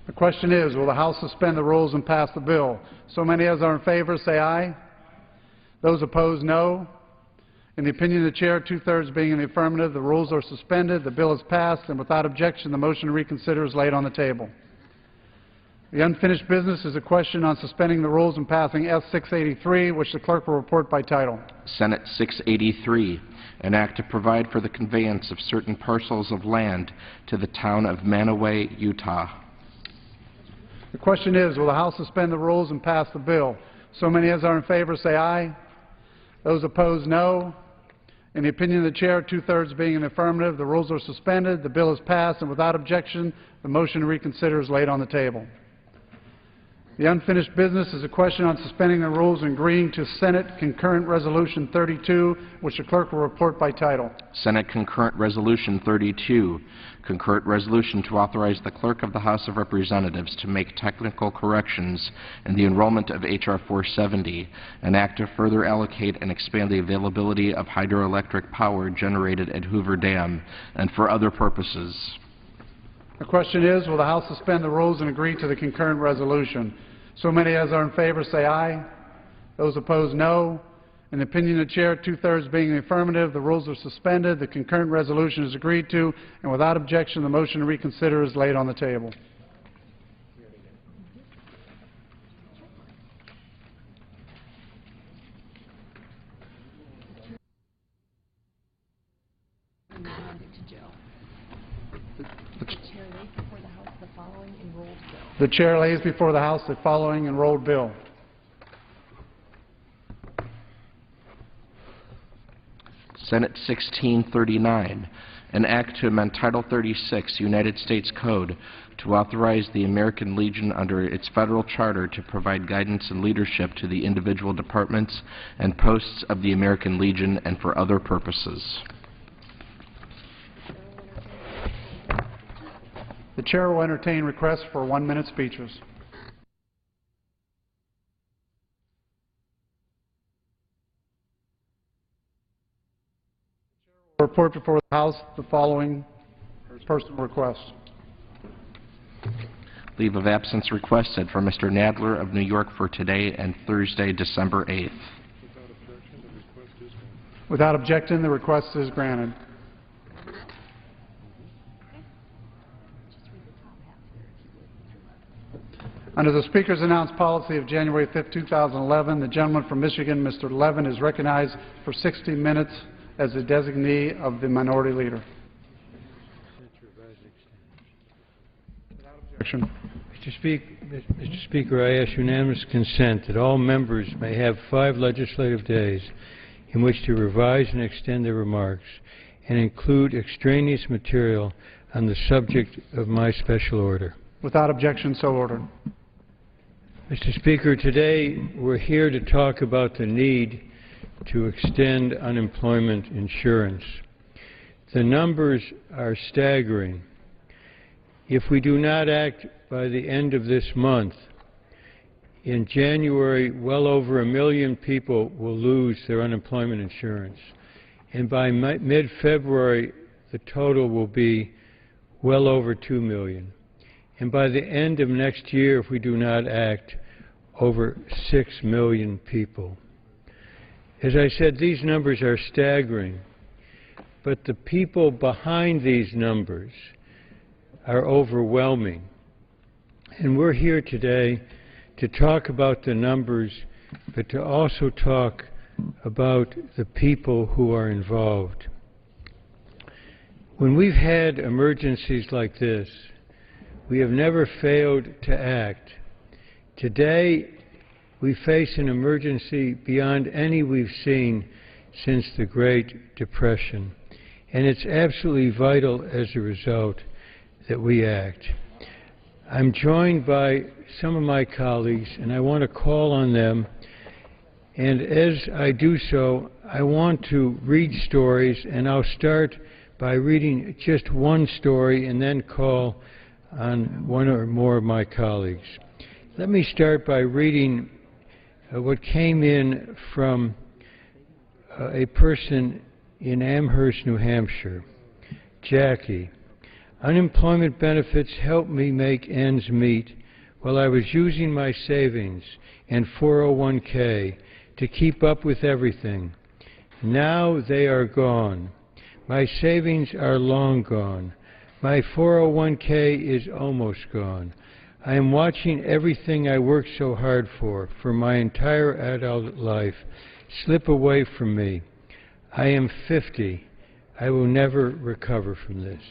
The question is, will the House suspend the rules and pass the bill? So many as are in favor say aye. Those opposed, no. In the opinion of the Chair, two-thirds being in the affirmative, the rules are suspended, the bill is passed, and without objection, the motion to reconsider is laid on the table. The unfinished business is a question on suspending the rules and passing S. 683, which the clerk will report by title. Senate 683, an act to provide for the conveyance of certain parcels of land to the town of Manaway, Utah. The question is, will the House suspend the rules and pass the bill? So many as are in favor say aye. Those opposed, no. In the opinion of the Chair, two-thirds being in the affirmative, the rules are suspended, the bill is passed, and without objection, the motion to reconsider is laid on the table. The unfinished business is a question on suspending the rules and agreeing to Senate Concurrent Resolution 32, which the clerk will report by title. Senate Concurrent Resolution 32, concurrent resolution to authorize the Clerk of the House of Representatives to make technical corrections in the enrollment of H.R. 470, an act to further allocate and expand the availability of hydroelectric power generated at Hoover Dam and for other purposes. The question is, will the House suspend the rules and agree to the concurrent resolution? So many as are in favor say aye. Those opposed, no. In the opinion of the Chair, two-thirds being in the affirmative, the rules are suspended, the concurrent resolution is agreed to, and without objection, the motion to reconsider is laid on the table. The Chair lays before the House the following enrolled bill. Senate 1639, an act to amend Title 36, United States Code, to authorize the American Legion under its federal charter to provide guidance and leadership to the individual departments and posts of the American Legion and for other purposes. The Chair will entertain requests for 1-minute speeches. Report before the House the following personal requests. Leave of absence requested for Mr. Nadler of New York for today and Thursday, December 8th. Without objection, the request is granted. Under the Speaker's announced policy of January 5, 2011, the gentleman from Michigan, Mr. Levin, is recognized for 60 minutes as the designee of the Minority Leader. Without objection. Mr. Speaker, I ask unanimous consent that all members may have 5 legislative days in which to revise and extend their remarks and include extraneous material on the subject of my special order. Without objection, so ordered. Mr. Speaker, today we're here to talk about the need to extend unemployment insurance. The numbers are staggering. If we do not act by the end of this month, in January, well over 1 million people will lose their unemployment insurance. And by mid-February, the total will be well over 2 million. And by the end of next year, if we do not act, over 6 million people. As I said, these numbers are staggering, but the people behind these numbers are overwhelming. And we're here today to talk about the numbers, but to also talk about the people who are involved. When we've had emergencies like this, we have never failed to act. Today, we face an emergency beyond any we've seen since the Great Depression, and it's absolutely vital as a result that we act. I'm joined by some of my colleagues, and I want to call on them, and as I do so, I want to read stories, and I'll start by reading just one story and then call on one or more of my colleagues. Let me start by reading what came in from a person in Amherst, New Hampshire. Jackie, unemployment benefits helped me make ends meet while I was using my savings and 401k to keep up with everything. Now they are gone. My savings are long gone. My 401k is almost gone. I am watching everything I worked so hard for my entire adult life, slip away from me. I am 50. I will never recover from this.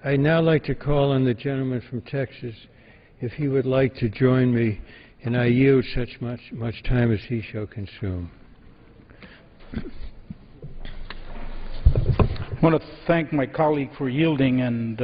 I'd now like to call on the gentleman from Texas if he would like to join me, and I yield such much time as he shall consume. I want to thank my colleague for yielding, and